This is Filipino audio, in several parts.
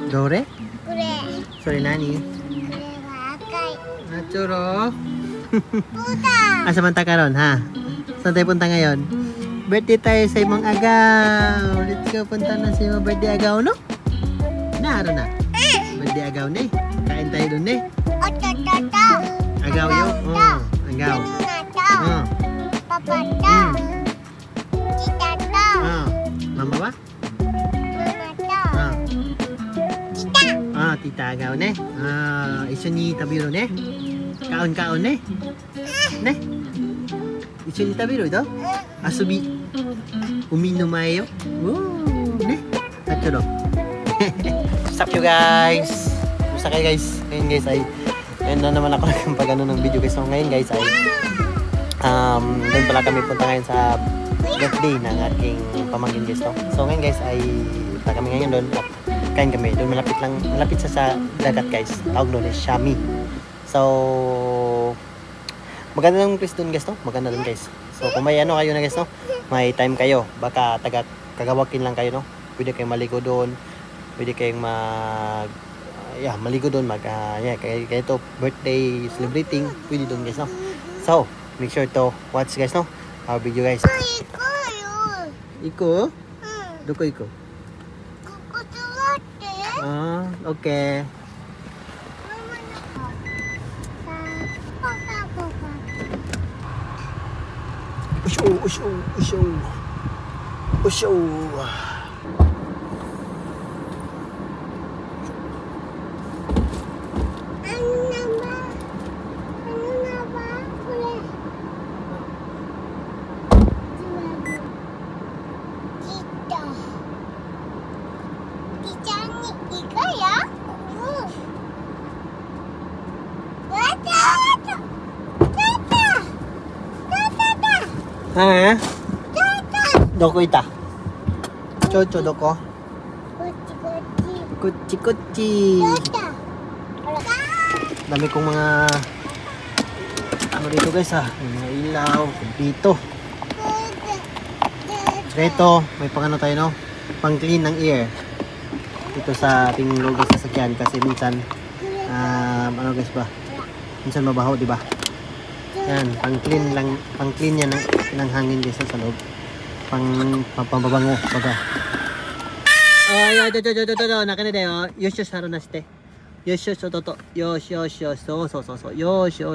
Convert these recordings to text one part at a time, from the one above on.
どれ？これ。それ何？これは赤い。Nachuro? Puta! Asa man ta karon ha? Saan tayo punta ngayon? Birthday tayo sa imong agaw. Let's go, punta na sa imong birthday agaw, no? Naaro na. Birthday agaw na eh. Kain tayo dun eh. Otototo. Agaw yo. Oh, agaw. Nato. Oh. Papato. Titato. Oh. Mama ba? Mamato. Oh. Tita. Ah, tita agaw ne. Ah, iso ni Tabiro ne. Kaon-kaon ne. Ne. Iso ni Tabiro ito? Asubi. Uminom mayo. Woo, ne. Nachuro. What's up you guys? Kumusta kayo guys? Ngayon guys ay ngayon na naman ako nagpag ano ng video guys. So ngayon guys ay doon pala kami punta ngayon sa birthday ng aking pamangkin guys. So ngayon guys ay punta kami ngayon doon at kain kami. Doon malapit sa dagat guys. Tawag doon is Shami. So maganda ng place doon guys, no? Maganda doon guys. So kung may ano kayo na guys, no? May time kayo, baka kagawakin lang kayo, no? Pwede kayong maligo doon. Pwede kayong maligo doon, kaya ito birthday celebrating, pwede doon guys, no? So, make sure to watch guys, no? Our video guys. Iko? Doko iko? Ah, okay. Usho. Ha? Doko ita? Chocho doko? Kuchi. Dami kong mga ano dito guys ha. Mga ilaw, dito. Dito, may pang ano tayo no? Pang clean ng ear. Dito sa ating lugar sa sakyan kasi minsan ano guys ba? Minsan mabaho, di ba? Yan, pang clean yan ng hangin guys sa loob. Pambabango baga. Oh, yo, nakane da yo. Yoshi saru na shite. Yoshi toto. Yoshi. So. Yoshi.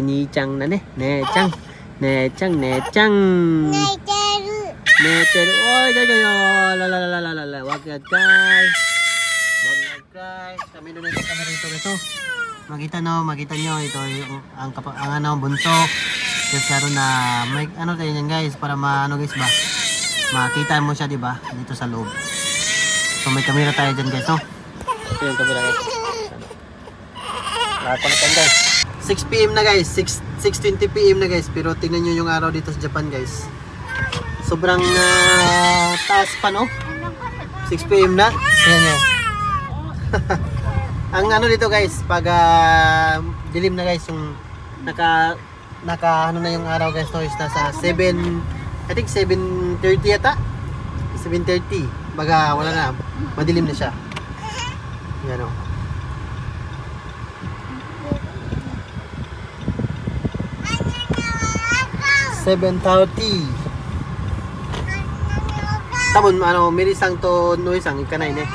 Ni-chan na ne. Ne-chan. Neteru. Oh, yo. La. Wag na guys. Kami doon ito kami rito. Makita nyo ito yung ang buntok. Kasi na may ano tayo yan guys para maano guys ba? Makita mo siya, di ba? Dito sa loob. So may camera tayo dyan guys, no? Ito yung camera guys. Nakapalitan guys. 6 PM na guys. 6:20 PM na guys. Pero tingnan nyo yung araw dito sa Japan guys. Sobrang taas pa, no? 6 PM na. Tingnan nyo. Ang ano dito guys, pag dilim na guys, yung naka ano na yung araw guys, no, is nasa 7, I think 7:30 yata. 7:30. Baga wala na, madilim na siya. Yan o. Tabon ano, mirisang to noisang ikanay ne.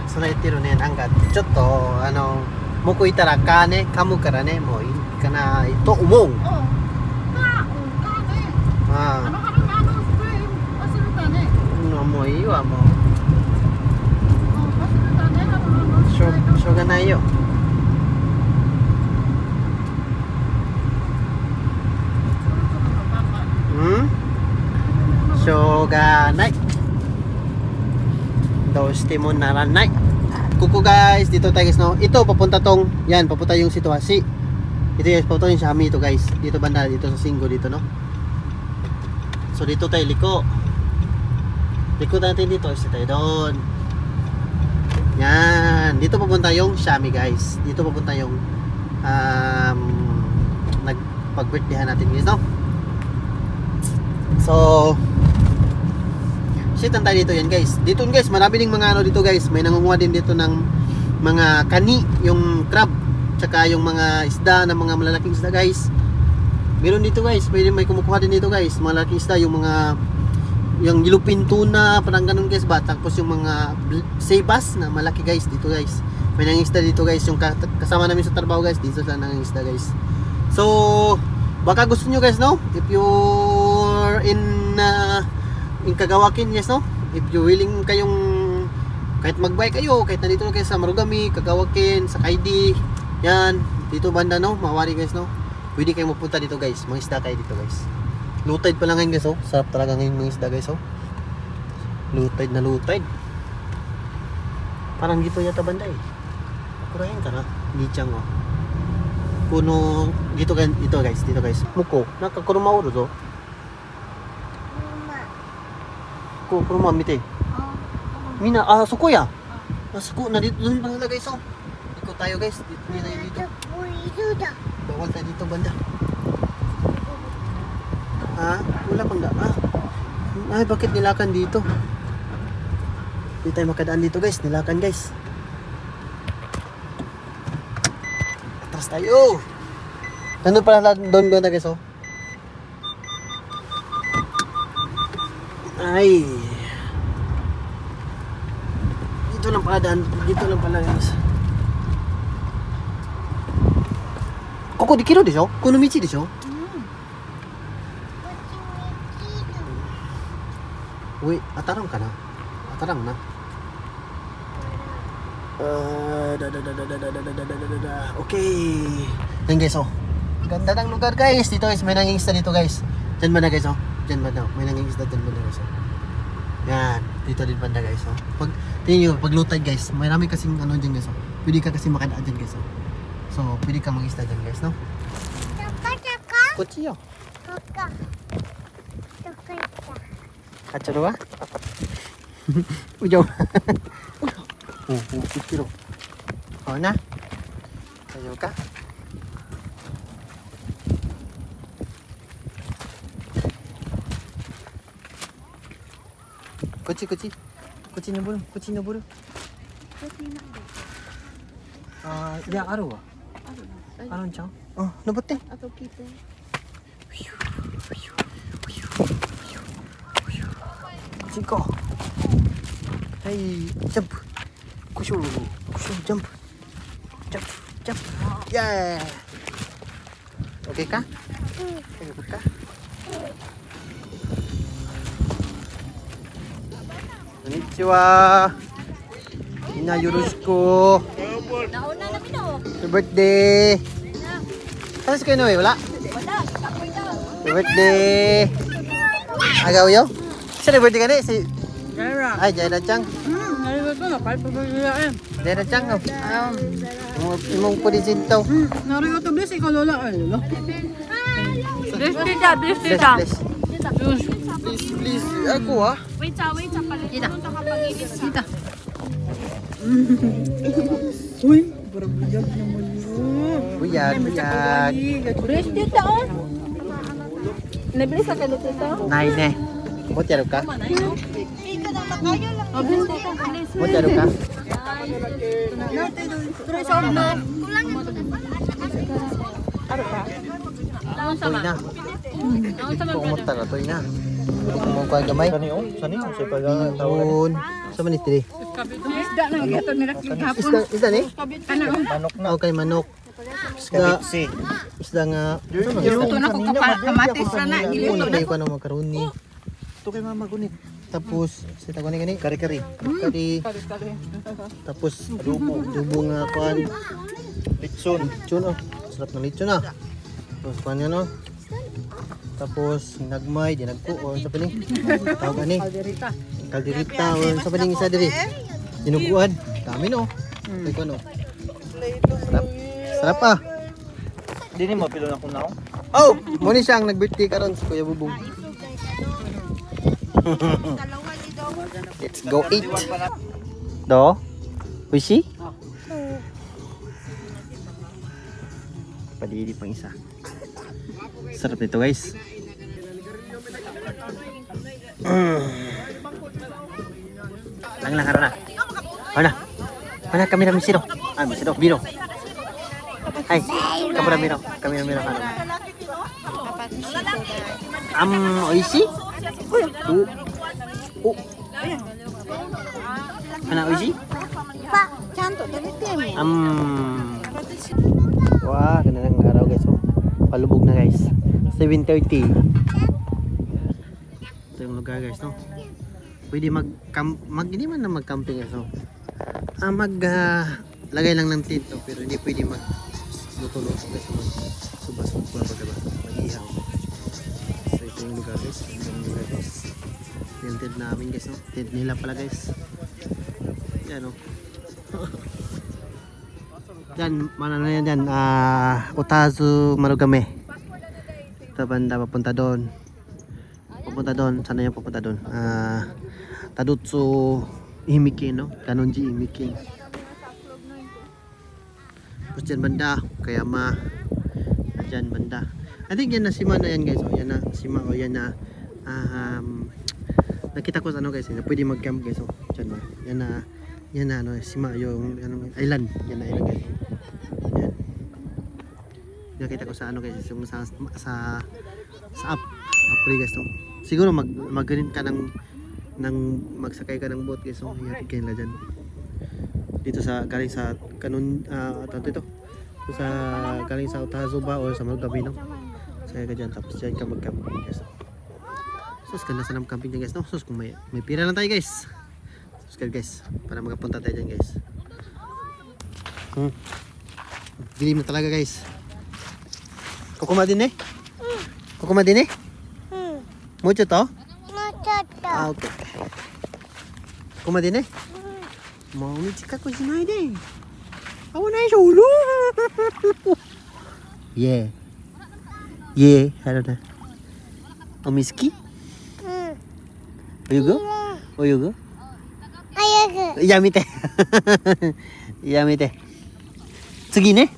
So na itiro ne hanggat. Chotto ano, moku itara ka ne, kamu kara ne, mo i kana ito umong. Ah. No mo iwa mo. Shoga nai yo. Shoga nai. Doste mo naranai. Kuko guys, dito tayo guys, no. Ito papunta tong, yan, papunta yung sitwasi. Ito guys, papunta yung Shami ito guys. Dito banda, dito sa Singgo dito, no. So dito tayo liko. Liko natin dito, isa tayo doon. Yan, dito papunta yung Shami guys. Dito papunta yung nagpag-birthdayhan natin guys, no. So Sitan tayo dito yan guys. Dito guys, marami ding mga ano dito guys. May nangunguha din dito ng mga kani, yung crab, tsaka yung mga isda na mga malalaking isda guys. Meron dito guys, may kumukuha din dito guys. Malalaking isda, yung mga yung yellowfin tuna, parang ganun guys ba. Tapos yung mga seabass na malaki guys dito guys. May nangingisda dito guys. Yung kasama namin sa trabaho guys, dito sila nangingisda guys. So, baka gusto nyo guys, no? If you're in Kagawakin, yes, no? If you willing kayong kahit magbike kayo, kahit nandito na kayo sa Marugami, Kagawakin, sa Kaidi, yan, dito banda, no? Mawari guys, no? Pwede kayong mapunta dito guys. Mga isda kayo dito guys. Low tide pa lang ngayon guys, oh. Sarap talaga ngayon mga isda guys, oh. Low tide na low tide. Parang dito yata banda eh. Kurayan ka na. Lichang, oh. Kuno, dito guys, dito guys. Muko, nakakurumauro to. Kuruma mite. Mina, suko ya. Suko na dito doon pala guys, oh. Dito tayo guys, dito. Bawal tayo dito banda. Wala pang daan. Ay, bakit nilakan dito? Hindi tayo makadaan dito guys, nilakan guys. Atras tayo. Nandun pala doon banda guys, oh. Ay. Dito lang pala daan, dito lang pala guys. Koko dikiro desho? Kono michi desho? Uy, atarang ka na. Atarang na. Okay. Yan guys, oh. Ganda ng lugar guys. Dito guys, may nangingisda dito guys. Diyan ba na guys, oh. Diyan ba na. May nangingisda diyan ba na guys, oh. Yan. Dito din banda guys, oh. Pag, tingin nyo, pag low tide guys, marami kasing ano dyan guys, oh. Pwede ka kasi makadaan dyan guys, oh. So, pwede ka mag-isda dyan guys, no? Kochi yo. Kacaro ba? Ujaw. Kikiro. O na. Ayaw ka. Kochi na bulu. Ya, aru wa? Aron chan? Nabutte. Atau kita. Chico. Hey, jump. Kushu, jump. Jump. Yeah. Okay ka? Okay ka? Konnichiwa. Ina yoroshiku. Nauna na mino. Happy birthday. Ano kayo na wala? Wala, tapoy daw. Happy birthday. Agaw yo? Sa birthday ka na si Jaira. Ay, Jaira Chang. Narinig ko na, kahit pagkakayaan. Jaira Chang, oh. Imong pulisinto. Narinig ko to, bless, ikaw lola. Ay, lola. Bless tita. Bless. Please. Ako ah. Wait sa palit. Tita. Tita. Uy, buyag naman yun. Buyag. Bless tita, oh. Nabless sa kalit tita? Nay, ne. Mo tiyaro ka? Oh, bless tita, bless. Mo tiyaro ka? Tuloy sa orno. Ano ka? Naon Toy na. Naon sa Kumunta ka, toy na. Kumong kwa gamay. Sani o? Sa pagkakataon. Sa manitiri. Isda nang ito nirakling hapon. Isda ni? Manok na. Okay, manok. Isda nga. Giluto na ko kamatis na na. Giluto na. Hindi ko na makaroni. Ito kay mama gunit. Tapos, sita ko ni kari-kari. Tapos, adobo nga kuan. Lechon, oh. Sarap ng lechon ah. Tapos kuan yan, oh. Tapos, nagmay, dinagpo, o sa piling. Tawag ani. Kalderita, o sa piling isa diri. Dinuguan. Dami no. Ito ko no. Sarap ah. Hindi ni mapilo na kung na ako. Oh! Muna siya ang nag-birthday karon si Kuya Bubong. Let's go eat. Do? Wishi? Padidi pang isa. Sarap nito guys. Ang lang na. Mana? Mana kamera misiro? Ah, misiro, biro. Hai, kamera miro. Kamera miro kan. Oishi? Oh. Kana oishi? ちゃんと食べても。 Wah, ganda ng araw guys. Oh. Palubog na guys. 7:30. Ito yung lugar guys, no? Pwede hindi man na mag-camping guys, no? Lagay lang ng tent, no? Pero hindi pwede mag-luto-luto guys. Subas-subas ba? Mag-ihaw. So ito yung lugar guys. Ito yung lugar guys. Yung tent namin guys, no? Tent nila pala guys. Yan, no? Yan, mana na yan, Utazu Marugame. Ito banda, papunta doon. Sana yung papunta doon. Tadutsu Himikin, no? Kanonji Himikin. Tapos dyan banda, Kayama. Dyan banda. I think yan na Sima na yan guys. O yan na Sima, o yan na nakita ko sa ano guys, pwede mag-camp guys. O dyan na. Yan na ano, Sima yung island. Yan na island guys. Yan. Nakita ko sa ano guys, yung sa app guys. So, siguro magganit ka ng magsakay ka ng boat guys. So, ihatid kayo nila dyan. Dito sa galing sa tanto ito. So, galing sa Utazu ba o sa Marugame, no? Sakay ka dyan, tapos dyan ka mag-camping guys. So, ganda sa camping dyan guys, no? So, kung may pira lang tayo guys. Subscribe guys, para makapunta tayo dyan guys. Dilim na talaga guys. Kukuma din eh? Kukuma din eh? Mucho to? Ah, okay. Kukuma din eh? Mau ni chikaku shinai de. Awanai solo. Yeah. Yeah, harana. Omiski? Oyugo? Oyugo? やめてやめて次ね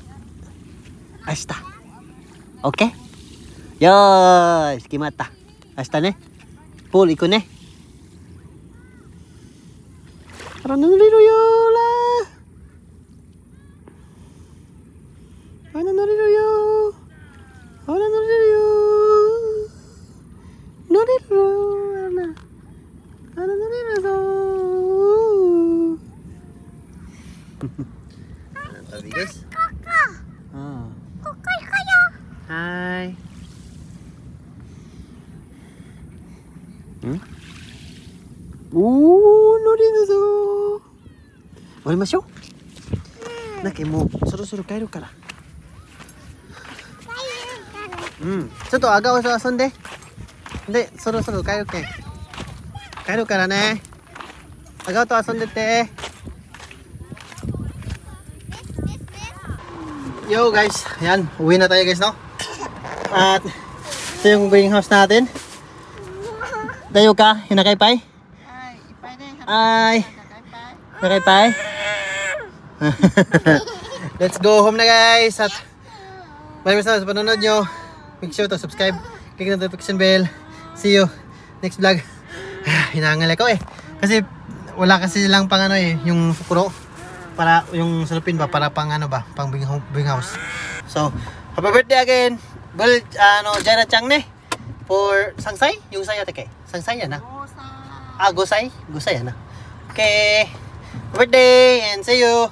明日 OK よーし決まった明日ねプール行くねあら乗れるよーらあら乗れるよあら乗れるよ乗れるよあら乗れるぞTadi guys. Hai. Nori zo. 終わりましょう。だけもうそろそろ帰るから。ちょっと赤尾と遊んで。で、そろそろ帰るけん。帰るからね。赤尾と遊んでて。Yo guys, ayan, uwi na tayo guys, no? At ito yung greenhouse natin. Tayo ka, hinakaypay? Ay, hinakaypay? Let's go home na guys. At maraming salamat sa panonood nyo. Make sure to subscribe, click the notification bell. See you next vlog. Hinangal ako eh. Kasi wala kasi lang pang ano eh, yung fukuro. Para yung salupin ba para pang ano ba pang bing house. So happy birthday again bal Jaina Chang ne for Sangsay yung saya take Sangsay yan na Gosay yan na. Okay, happy birthday and see you.